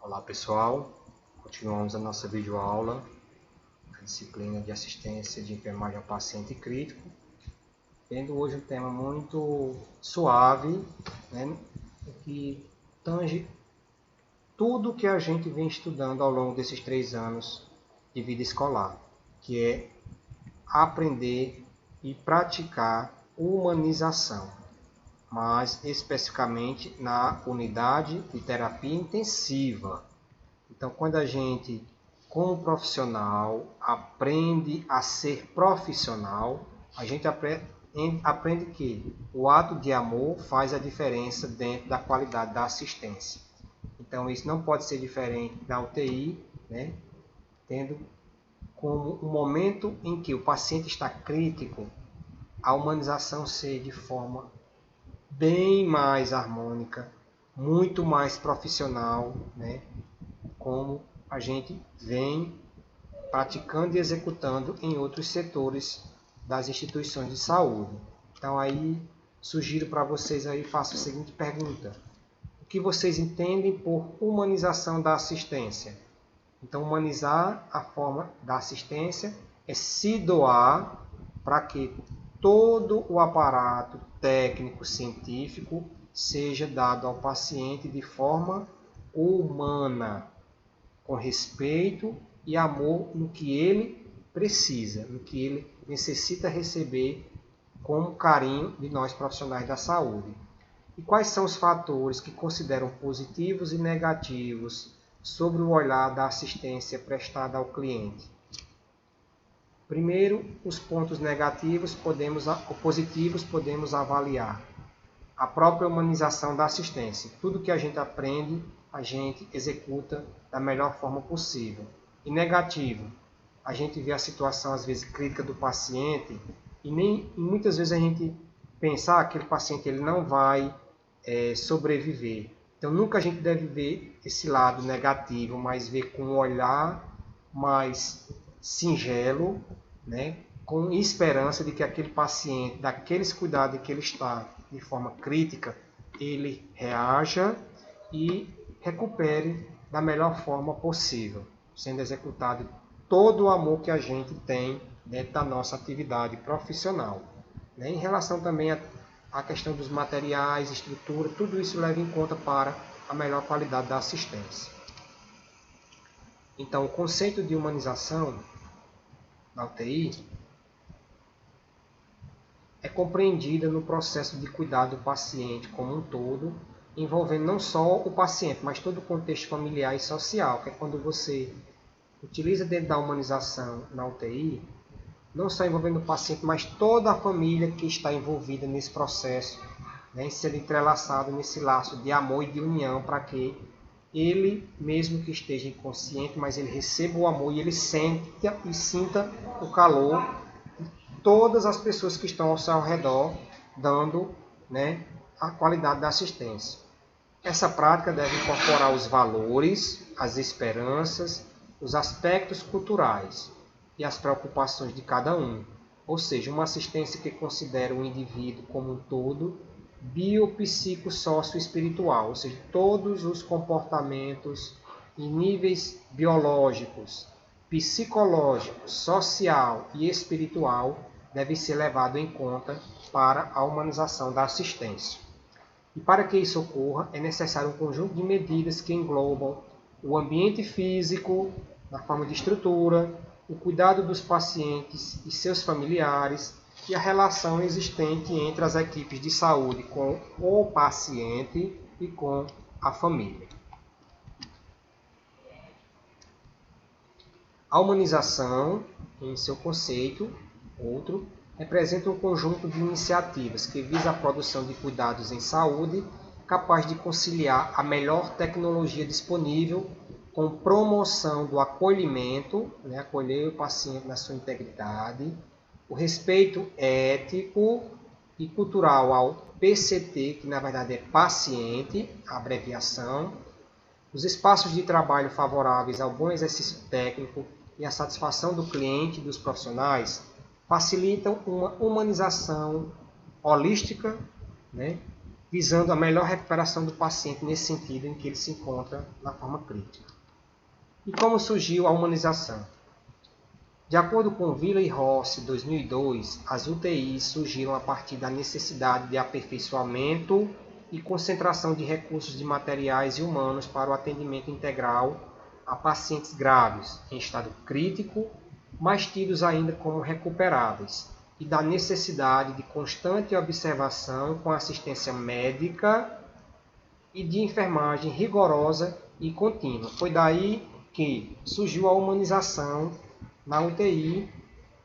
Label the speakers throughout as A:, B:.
A: Olá pessoal, continuamos a nossa videoaula, a disciplina de assistência de enfermagem ao paciente crítico, tendo hoje um tema muito suave, que tange tudo que a gente vem estudando ao longo desses 3 anos de vida escolar, que é aprender e praticar humanização, mas especificamente na unidade de terapia intensiva. Então, quando a gente, como profissional, aprende a ser profissional, a gente aprende que o ato de amor faz a diferença dentro da qualidade da assistência. Então, isso não pode ser diferente da UTI, tendo como um momento em que o paciente está crítico, a humanização ser de forma bem mais harmônica, muito mais profissional, como a gente vem praticando e executando em outros setores das instituições de saúde. Então aí sugiro para vocês aí, faço a seguinte pergunta: o que vocês entendem por humanização da assistência? Então, humanizar a forma da assistência é se doar para que todo o aparato técnico científico seja dado ao paciente de forma humana, com respeito e amor no que ele precisa, no que ele necessita receber com carinho de nós profissionais da saúde. E quais são os fatores que consideram positivos e negativos sobre o olhar da assistência prestada ao cliente? Primeiro, os pontos negativos ou positivos podemos avaliar. A própria humanização da assistência. Tudo que a gente aprende, a gente executa da melhor forma possível. E negativo, a gente vê a situação às vezes crítica do paciente e muitas vezes a gente pensa que aquele paciente ele não vai sobreviver. Então nunca a gente deve ver esse lado negativo, mas ver com um olhar mais singelo, com esperança de que aquele paciente, daqueles cuidados que ele está de forma crítica, ele reaja e recupere da melhor forma possível, sendo executado todo o amor que a gente tem dentro da nossa atividade profissional. Em relação também à questão dos materiais, estrutura, tudo isso leva em conta para a melhor qualidade da assistência. Então, o conceito de humanização na UTI é compreendida no processo de cuidado do paciente como um todo, envolvendo não só o paciente, mas todo o contexto familiar e social, que é quando você utiliza dentro da humanização na UTI, não só envolvendo o paciente, mas toda a família que está envolvida nesse processo, sendo entrelaçado nesse laço de amor e de união, para que ele, mesmo que esteja inconsciente, mas ele receba o amor e ele sinta o calor de todas as pessoas que estão ao seu redor, dando a qualidade da assistência. Essa prática deve incorporar os valores, as esperanças, os aspectos culturais e as preocupações de cada um. Ou seja, uma assistência que considera o indivíduo como um todo, biopsicossócio-espiritual, ou seja, todos os comportamentos em níveis biológicos, psicológico, social e espiritual devem ser levados em conta para a humanização da assistência. E para que isso ocorra, é necessário um conjunto de medidas que englobam o ambiente físico, na forma de estrutura, o cuidado dos pacientes e seus familiares e a relação existente entre as equipes de saúde com o paciente e com a família. A humanização, em seu conceito, representa um conjunto de iniciativas que visa a produção de cuidados em saúde capaz de conciliar a melhor tecnologia disponível com promoção do acolhimento, acolher o paciente na sua integridade, o respeito ético e cultural ao PCT, que na verdade é paciente, a abreviação, os espaços de trabalho favoráveis ao bom exercício técnico e à satisfação do cliente e dos profissionais facilitam uma humanização holística, visando a melhor recuperação do paciente nesse sentido em que ele se encontra na forma crítica. E como surgiu a humanização? De acordo com Villa e Rossi, 2002, as UTIs surgiram a partir da necessidade de aperfeiçoamento e concentração de recursos de materiais e humanos para o atendimento integral a pacientes graves, em estado crítico, mas tidos ainda como recuperáveis, e da necessidade de constante observação com assistência médica e de enfermagem rigorosa e contínua. Foi daí que surgiu a humanização na UTI,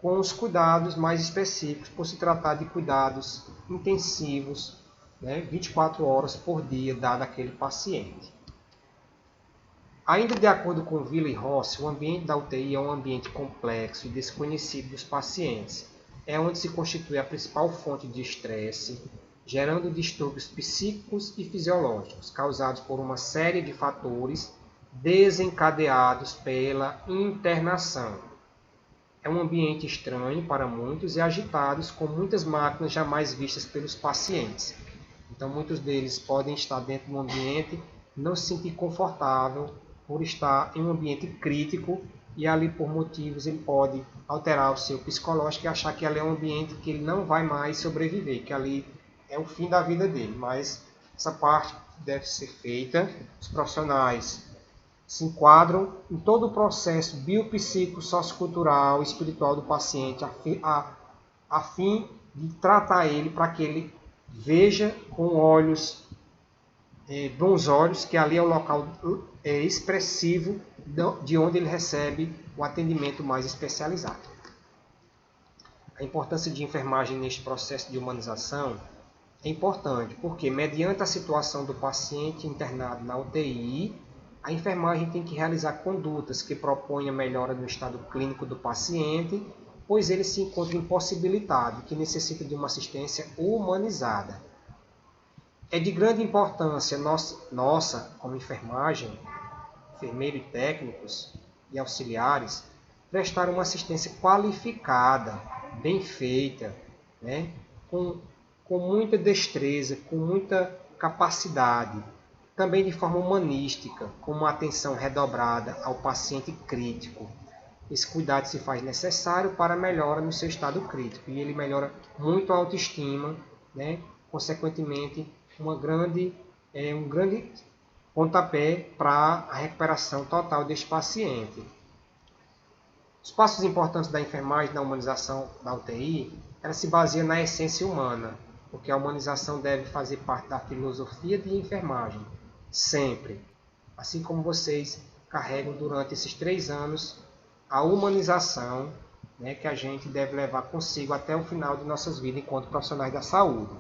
A: com os cuidados mais específicos, por se tratar de cuidados intensivos, 24 horas por dia, dado aquele paciente. Ainda de acordo com Villa e Rossi, o ambiente da UTI é um ambiente complexo e desconhecido dos pacientes. É onde se constitui a principal fonte de estresse, gerando distúrbios psíquicos e fisiológicos, causados por uma série de fatores desencadeados pela internação. É um ambiente estranho para muitos e agitado, com muitas máquinas jamais vistas pelos pacientes. Então, muitos deles podem estar dentro de um ambiente, não se sentir confortável por estar em um ambiente crítico e ali por motivos ele pode alterar o seu psicológico e achar que ali é um ambiente que ele não vai mais sobreviver, que ali é o fim da vida dele. Mas essa parte deve ser feita, os profissionais se enquadram em todo o processo biopsíquico, sociocultural e espiritual do paciente, a fim de tratar ele para que ele veja com olhos, bons olhos, que ali é o local expressivo de onde ele recebe o atendimento mais especializado. A importância de enfermagem neste processo de humanização é importante, porque mediante a situação do paciente internado na UTI, a enfermagem tem que realizar condutas que propõem a melhora do estado clínico do paciente, pois ele se encontra impossibilitado, que necessita de uma assistência humanizada. É de grande importância nossa, como enfermagem, enfermeiro e técnicos e auxiliares, prestar uma assistência qualificada, bem feita, com muita destreza, com muita capacidade, também de forma humanística, com uma atenção redobrada ao paciente crítico. Esse cuidado se faz necessário para a melhora no seu estado crítico, e ele melhora muito a autoestima, consequentemente, um grande pontapé para a recuperação total deste paciente. Os passos importantes da enfermagem na humanização da UTI, ela se baseia na essência humana, porque a humanização deve fazer parte da filosofia de enfermagem, sempre. Assim como vocês carregam durante esses 3 anos a humanização, que a gente deve levar consigo até o final de nossas vidas enquanto profissionais da saúde.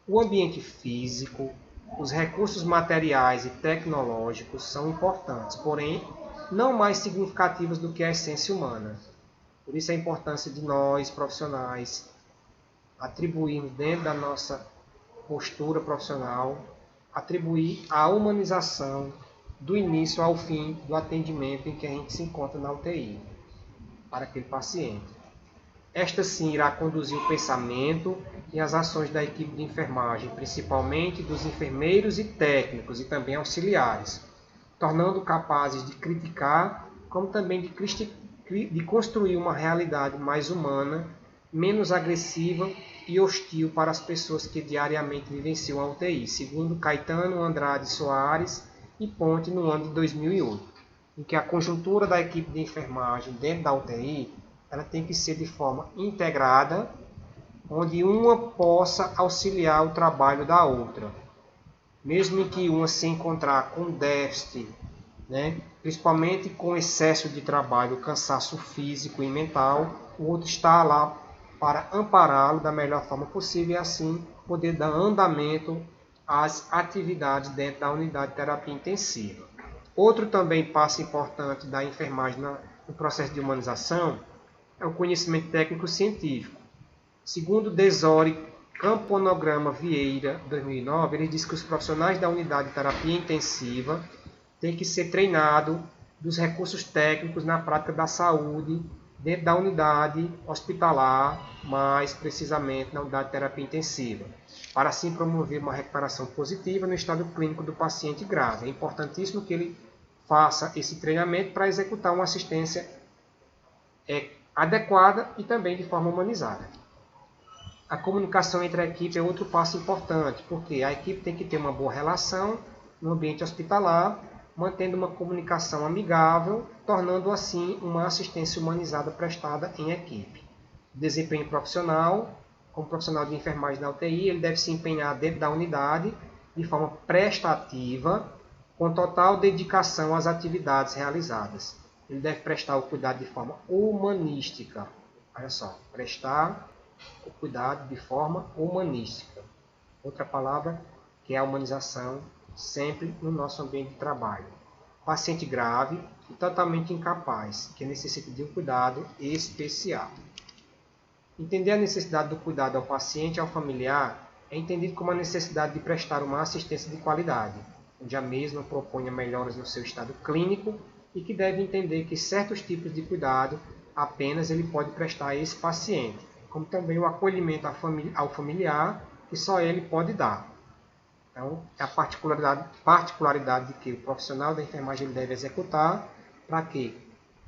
A: O ambiente físico, os recursos materiais e tecnológicos são importantes, porém não mais significativos do que a essência humana. Por isso a importância de nós, profissionais, atribuirmos dentro da nossa postura profissional, atribuir a humanização do início ao fim do atendimento em que a gente se encontra na UTI, para aquele paciente. Esta sim irá conduzir o pensamento e as ações da equipe de enfermagem, principalmente dos enfermeiros e técnicos e também auxiliares, tornando capazes de criticar, como também de construir uma realidade mais humana, menos agressiva e hostil para as pessoas que diariamente vivenciam a UTI, segundo Caetano Andrade Soares e Ponte no ano de 2008, em que a conjuntura da equipe de enfermagem dentro da UTI ela tem que ser de forma integrada, onde uma possa auxiliar o trabalho da outra. Mesmo em que uma se encontrar com déficit, principalmente com excesso de trabalho, cansaço físico e mental, o outro está lá para ampará-lo da melhor forma possível e assim poder dar andamento às atividades dentro da unidade de terapia intensiva. Outro também passo importante da enfermagem no processo de humanização é o conhecimento técnico-científico. Segundo Desori Camponograma Vieira, 2009, ele diz que os profissionais da unidade de terapia intensiva têm que ser treinados dos recursos técnicos na prática da saúde dentro da unidade hospitalar, mais precisamente na unidade de terapia intensiva. para assim promover uma recuperação positiva no estado clínico do paciente grave. É importantíssimo que ele faça esse treinamento para executar uma assistência adequada e também de forma humanizada. A comunicação entre a equipe é outro passo importante, porque a equipe tem que ter uma boa relação no ambiente hospitalar, mantendo uma comunicação amigável, tornando assim uma assistência humanizada prestada em equipe. Desempenho profissional, como profissional de enfermagem da UTI, ele deve se empenhar dentro da unidade de forma prestativa, com total dedicação às atividades realizadas. Ele deve prestar o cuidado de forma humanística. Olha só, prestar o cuidado de forma humanística. Outra palavra que é a humanização, sempre no nosso ambiente de trabalho. Paciente grave e totalmente incapaz, que necessita de um cuidado especial. Entender a necessidade do cuidado ao paciente e ao familiar é entendido como a necessidade de prestar uma assistência de qualidade, onde a mesma proponha melhoras no seu estado clínico e que deve entender que certos tipos de cuidado apenas ele pode prestar a esse paciente, como também o acolhimento ao familiar, que só ele pode dar. Então, é a particularidade de que o profissional da enfermagem ele deve executar para que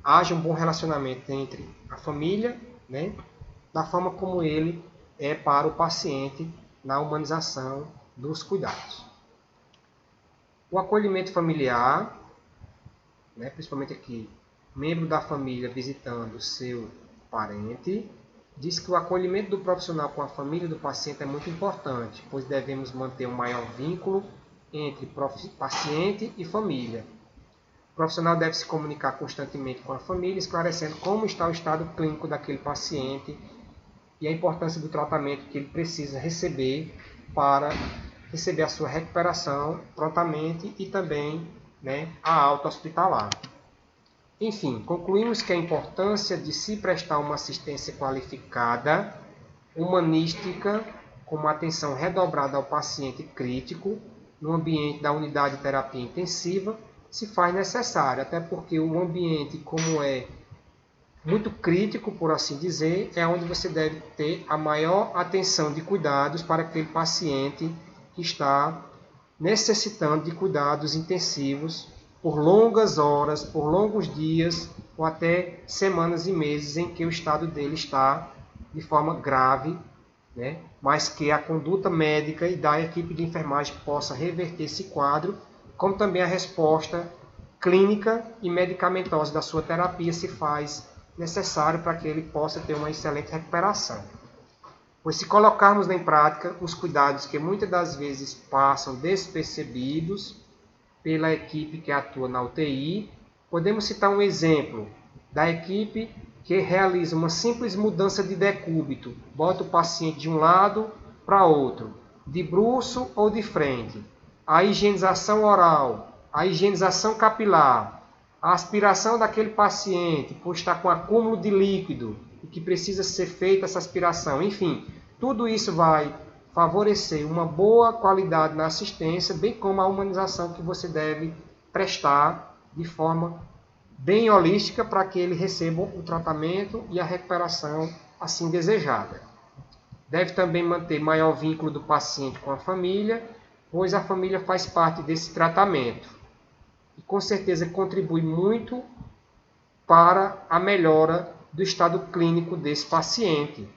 A: haja um bom relacionamento entre a família, né, da forma como ele é para o paciente na humanização dos cuidados. O acolhimento familiar, né, principalmente aqui, membro da família visitando seu parente, diz que o acolhimento do profissional com a família do paciente é muito importante, pois devemos manter um maior vínculo entre paciente e família. O profissional deve se comunicar constantemente com a família, esclarecendo como está o estado clínico daquele paciente e a importância do tratamento que ele precisa receber para receber a sua recuperação prontamente e também, né, a alta hospitalar. Enfim, concluímos que a importância de se prestar uma assistência qualificada, humanística, com uma atenção redobrada ao paciente crítico, no ambiente da unidade de terapia intensiva, se faz necessário, até porque o ambiente, como é muito crítico, por assim dizer, é onde você deve ter a maior atenção de cuidados para aquele paciente que está necessitando de cuidados intensivos por longas horas, por longos dias ou até semanas e meses em que o estado dele está de forma grave, né? Mas que a conduta médica e da equipe de enfermagem possa reverter esse quadro, como também a resposta clínica e medicamentosa da sua terapia se faz necessário para que ele possa ter uma excelente recuperação. Pois se colocarmos em prática os cuidados que muitas das vezes passam despercebidos pela equipe que atua na UTI, podemos citar um exemplo da equipe que realiza uma simples mudança de decúbito, bota o paciente de um lado para outro, de bruço ou de frente, a higienização oral, a higienização capilar, a aspiração daquele paciente por estar com acúmulo de líquido e que precisa ser feita essa aspiração, enfim, tudo isso vai favorecer uma boa qualidade na assistência, bem como a humanização que você deve prestar de forma bem holística para que ele receba o tratamento e a recuperação assim desejada. Deve também manter maior vínculo do paciente com a família, pois a família faz parte desse tratamento e com certeza contribui muito para a melhora do estado clínico desse paciente.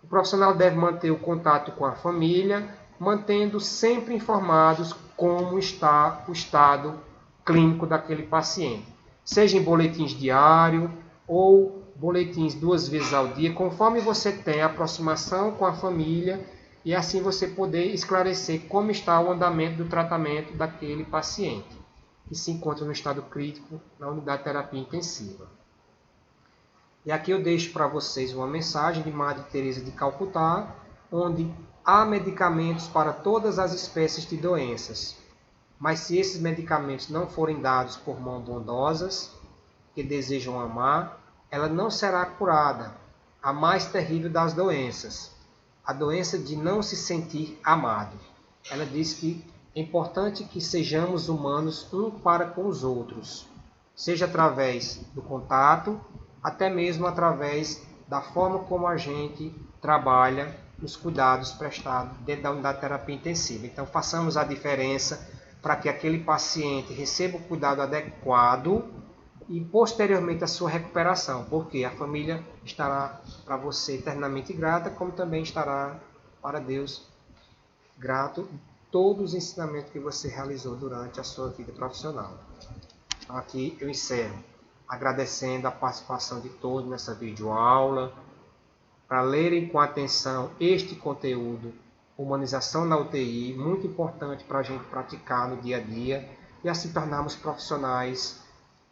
A: O profissional deve manter o contato com a família, mantendo sempre informados como está o estado clínico daquele paciente, seja em boletins diários ou boletins 2 vezes ao dia, conforme você tem aproximação com a família e assim você poder esclarecer como está o andamento do tratamento daquele paciente que se encontra no estado crítico na unidade de terapia intensiva. E aqui eu deixo para vocês uma mensagem de Madre Teresa de Calcutá, onde há medicamentos para todas as espécies de doenças. Mas se esses medicamentos não forem dados por mãos bondosas, que desejam amar, ela não será curada, a mais terrível das doenças, a doença de não se sentir amado. Ela diz que é importante que sejamos humanos um para com os outros, seja através do contato, até mesmo através da forma como a gente trabalha os cuidados prestados dentro da unidade de terapia intensiva. Então, façamos a diferença para que aquele paciente receba o cuidado adequado e posteriormente a sua recuperação, porque a família estará para você eternamente grata, como também estará para Deus grato todos os ensinamentos que você realizou durante a sua vida profissional. Então, aqui eu encerro agradecendo a participação de todos nessa videoaula. Para lerem com atenção este conteúdo, Humanização na UTI, muito importante para a gente praticar no dia a dia e assim tornarmos profissionais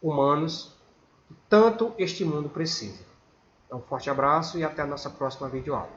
A: humanos que tanto este mundo precisa. Então, um forte abraço e até a nossa próxima videoaula.